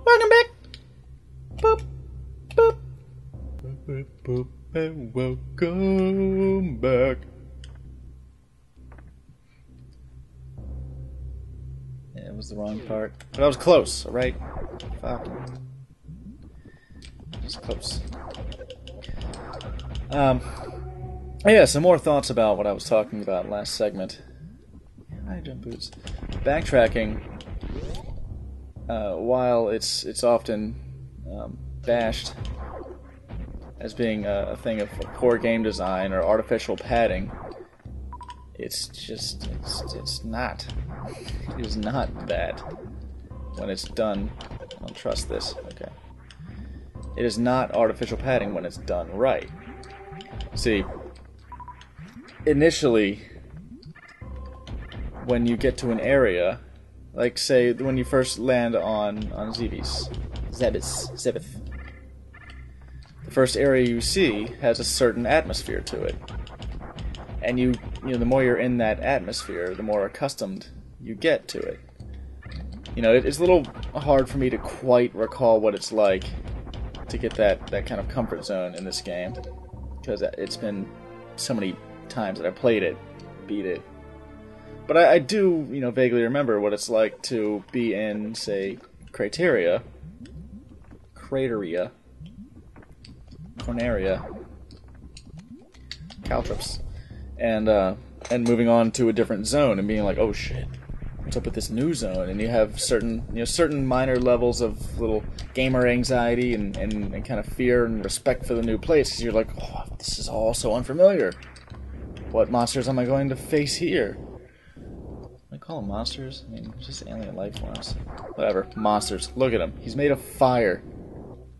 Welcome back. Boop, boop. Boop, boop, and welcome back. Yeah, it was the wrong part. But I was close, alright? Fuck. Just close. Yeah, some more thoughts about what I was talking about last segment. High jump boots. Backtracking, while it's often bashed as being a thing of poor game design or artificial padding, it's not. It is not that when it's done. I don't trust this. Okay. It is not artificial padding when it's done right. See, initially, when you get to an area, like say when you first land on Zebis, the first area you see has a certain atmosphere to it, and you know the more you're in that atmosphere, the more accustomed you get to it. You know, it's a little hard for me to quite recall what it's like to get that kind of comfort zone in this game, because it's been so many times that I played it, beat it. But I do, you know, vaguely remember what it's like to be in, say, Corneria, Caltrips, and moving on to a different zone and being like, oh shit, what's up with this new zone? And you have certain minor levels of little gamer anxiety and kind of fear and respect for the new place, because you're like, oh, this is all so unfamiliar. What monsters am I going to face here? I call them monsters? I mean, just alien life forms. Whatever. Monsters. Look at him. He's made of fire.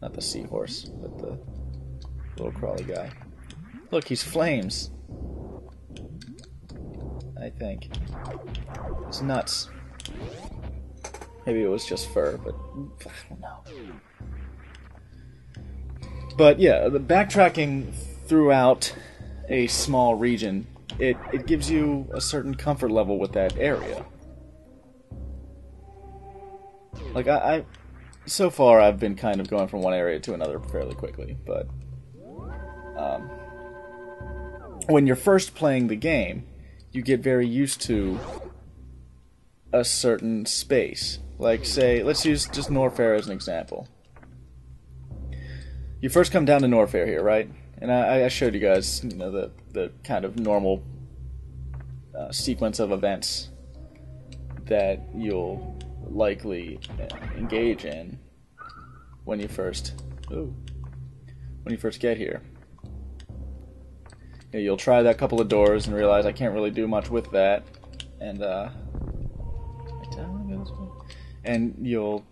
Not the seahorse, but the little crawly guy. Look, he's flames. I think. It's nuts. Maybe it was just fur, but I don't know. But yeah, the backtracking throughout a small region, it gives you a certain comfort level with that area. Like, I so far I've been kind of going from one area to another fairly quickly, but when you're first playing the game, you get very used to a certain space. Like, say, let's use just Norfair as an example. You first come down to Norfair here, right? And I showed you guys, you know, the kind of normal sequence of events that you'll likely engage in when you first get here. You know, you'll try that couple of doors and realize I can't really do much with that, and you'll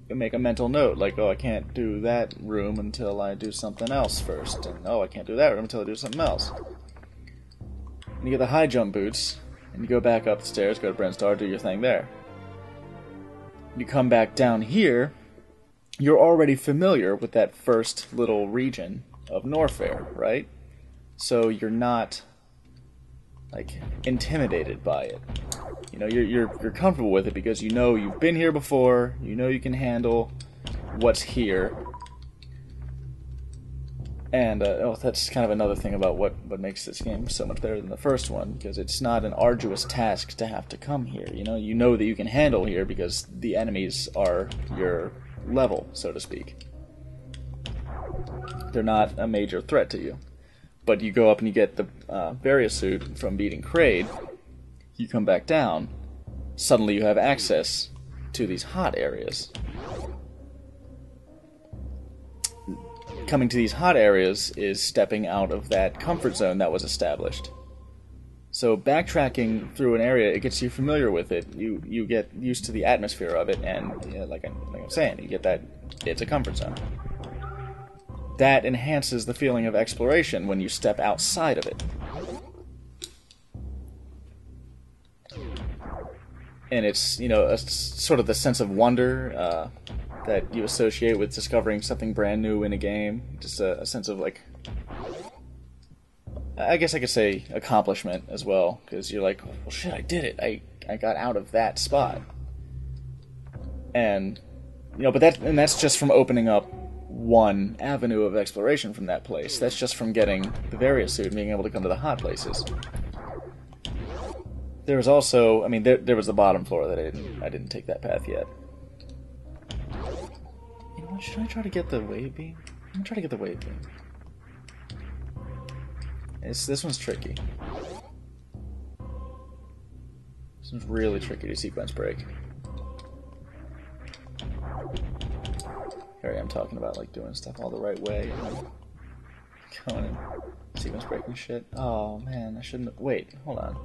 make a mental note, like, oh, I can't do that room until I do something else first, and oh, I can't do that room until I do something else. And you get the high jump boots, and you go back up the stairs, go to Brinstar, do your thing there. You come back down here, you're already familiar with that first little region of Norfair, right? So you're not, like, intimidated by it. You know, you're comfortable with it because you know you've been here before, you know you can handle what's here. And that's kind of another thing about what makes this game so much better than the first one, because it's not an arduous task to have to come here. You know that you can handle here because the enemies are your level, so to speak. They're not a major threat to you. But you go up and you get the Varia suit from beating Kraid, you come back down, suddenly you have access to these hot areas. Coming to these hot areas is stepping out of that comfort zone that was established. So backtracking through an area, it gets you familiar with it. You get used to the atmosphere of it, and you know, like I'm saying, you get that it's a comfort zone. That enhances the feeling of exploration when you step outside of it. And it's, you know, sort of the sense of wonder that you associate with discovering something brand new in a game. Just a sense of, like, I guess I could say accomplishment as well, because you're like, well, shit, I did it. I got out of that spot. And You know, but that's just from opening up one avenue of exploration from that place. That's just from getting the various suit and being able to come to the hot places. There was also, I mean, there was the bottom floor that I didn't take that path yet. You know what? Should I try to get the wave beam? I'm gonna try to get the wave beam. This one's tricky. This one's really tricky to sequence break. Here I am talking about like doing stuff all the right way and going and sequence breaking shit. Oh man, I shouldn't. Wait, hold on.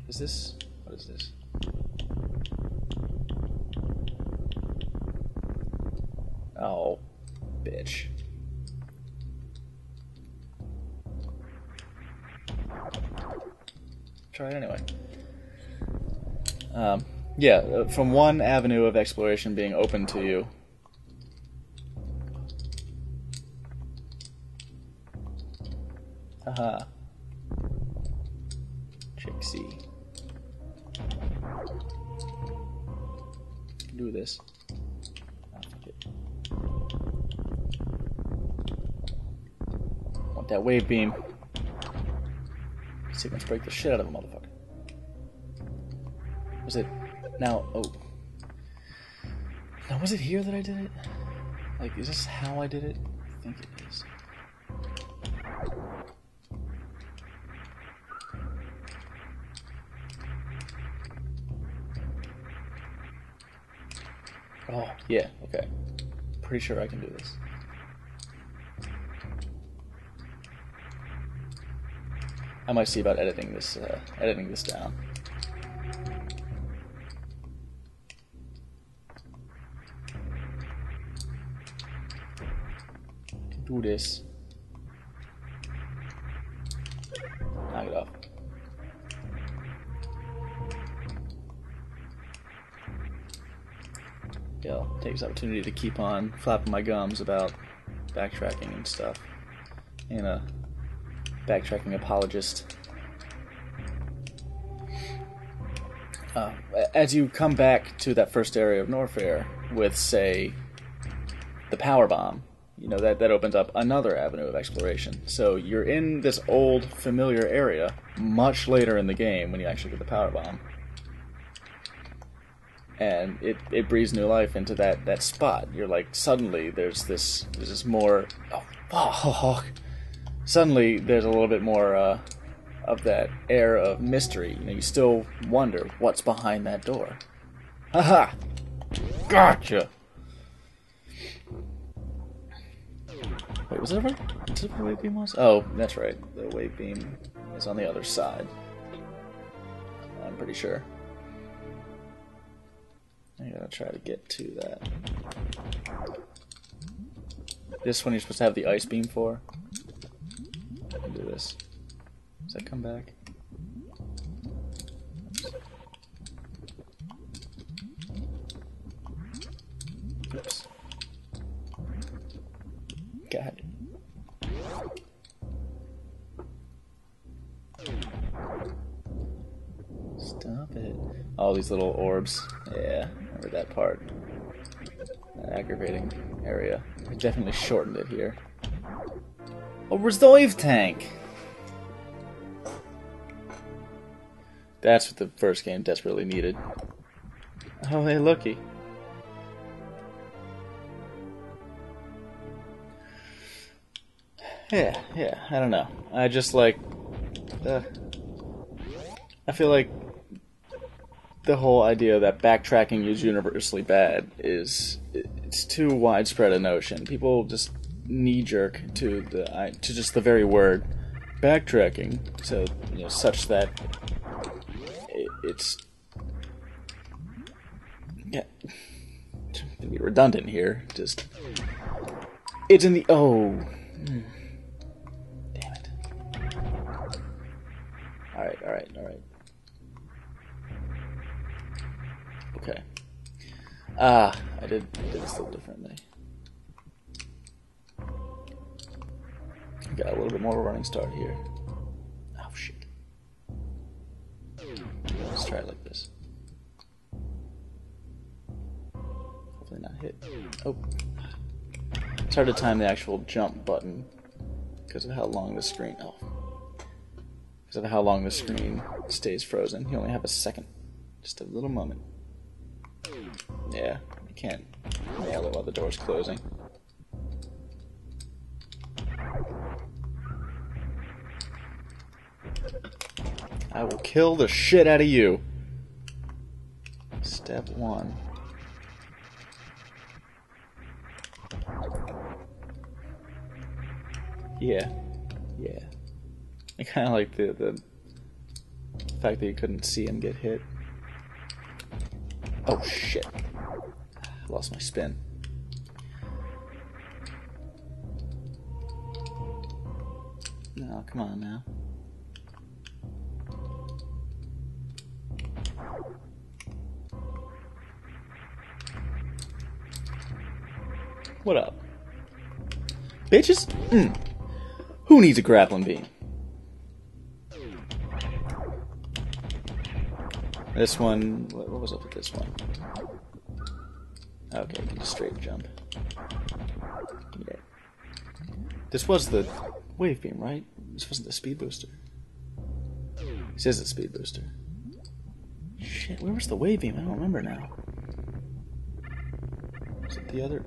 Is this? What is this? Oh, bitch. Try it anyway. Yeah, from one avenue of exploration being open to you. Haha. Trixie. Do this. Oh, fuck it. Want that wave beam. See if I can break the shit out of a motherfucker. Was it now? Oh. Now, was it here that I did it? Like, is this how I did it? I think it is. Oh, yeah, okay. Pretty sure I can do this. I might see about editing this down. Do this. Knock it off. Yeah, I'll take this opportunity to keep on flapping my gums about backtracking and stuff. And a backtracking apologist. As you come back to that first area of Norfair with, say, the power bomb, you know, that opens up another avenue of exploration. So you're in this old, familiar area much later in the game when you actually get the power bomb. And it breathes new life into that spot. You're like, suddenly there's this more... Oh, fuck! Suddenly there's a little bit more of that air of mystery. You know, you still wonder what's behind that door. Haha! Gotcha! Wait, was that right? Was that where the wave beam was? Oh, that's right. The wave beam is on the other side. I'm pretty sure. I gotta try to get to that. This one you're supposed to have the ice beam for. I can do this. Does that come back? Oops. Got it. Stop it. All these little orbs. Yeah, remember that part. That aggravating area. I definitely shortened it here. Oh, where's the wave tank? That's what the first game desperately needed. Oh, hey, looky. Yeah, I don't know. I just like... I feel like the whole idea that backtracking is universally bad it's too widespread a notion. People just knee-jerk to just the very word backtracking, so you know, such that it's to be redundant here. Just it's in the damn it. All right. Okay. I did this a little differently. Got a little bit more of a running start here. Oh shit. Let's try it like this. not hit? Oh. It's hard to time the actual jump button because of how long the screen... Oh. Because of how long the screen stays frozen. You only have a second. Just a little moment. Yeah, you can't nail it while the door's closing. I will kill the shit out of you. Step 1. Yeah. Yeah. I kind of like the fact that you couldn't see him get hit. Oh shit. I lost my spin. No, come on now. What up? Bitches? Who needs a grappling beam? This one... What was up with this one? Okay, you can just straight jump. Yeah. This was the wave beam, right? This wasn't the speed booster. This is the speed booster. Shit, where was the wave beam? I don't remember now. Was it the other...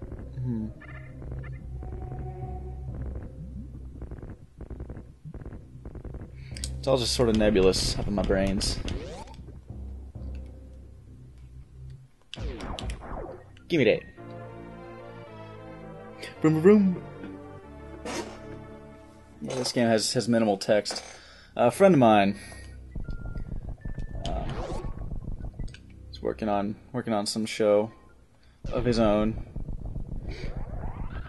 It's all just sort of nebulous up in my brains. Give me that. Vroom vroom. Yeah, this game has minimal text. A friend of mine is working on some show of his own.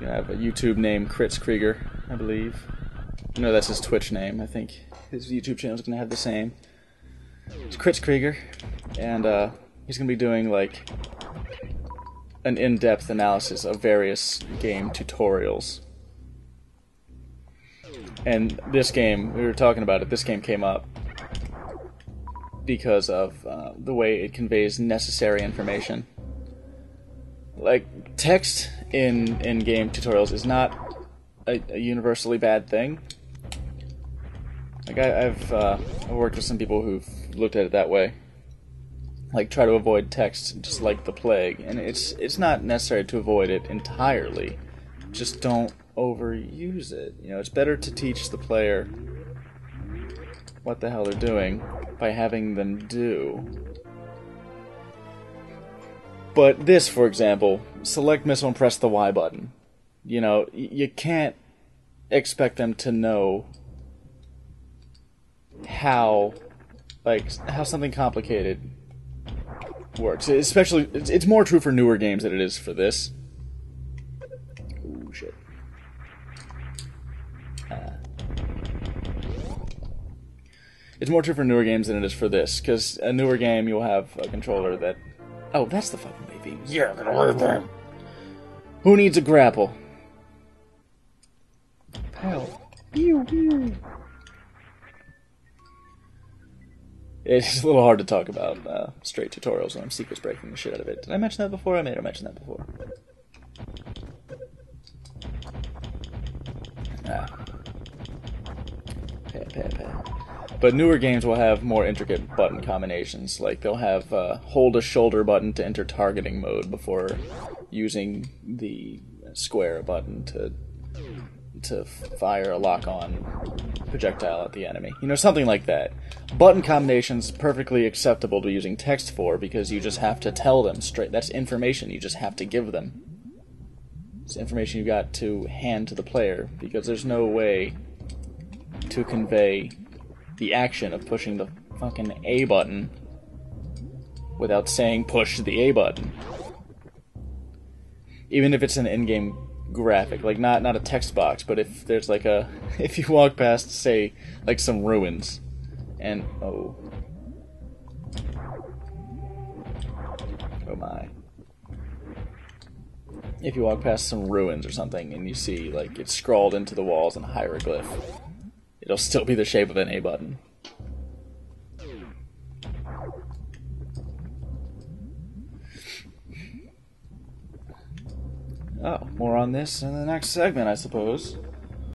You know, I have a YouTube name, Crits Krieger, I believe. You know, that's his Twitch name. I think his YouTube channel is going to have the same. It's Crits Krieger, and he's going to be doing like an in-depth analysis of various game tutorials. And this game, we were talking about it, this game came up because of the way it conveys necessary information. Like, text in game tutorials is not a universally bad thing. Like, I've worked with some people who've looked at it that way. Like, try to avoid text just like the plague. And it's not necessary to avoid it entirely. Just don't overuse it. You know, it's better to teach the player what the hell they're doing by having them do. But this, for example, select missile and press the Y button. You know, you can't expect them to know how something complicated works. Especially, it's more true for newer games than it is for this. Ooh, shit. It's more true for newer games than it is for this, because a newer game you'll have a controller that... Oh, that's the fucking wave beam. Yeah, I'm gonna wave them. Who needs a grapple? Pow. Pew, pew. It's a little hard to talk about straight tutorials when I'm secrets breaking the shit out of it. Did I mention that before? I may have mentioned that before. But newer games will have more intricate button combinations. Like, they'll have hold a shoulder button to enter targeting mode before using the square button to fire a lock-on projectile at the enemy. You know, something like that. Button combinations perfectly acceptable to using text for, because you just have to tell them straight. That's information you just have to give them. It's information you got to hand to the player, because there's no way to convey the action of pushing the fucking A button without saying push the A button. Even if it's an in-game graphic, like not a text box, but if there's like if you walk past, say, like some ruins, and oh my, if you walk past some ruins or something and you see like it's scrawled into the walls in a hieroglyph, it'll still be the shape of an A button. Oh, more on this in the next segment, I suppose.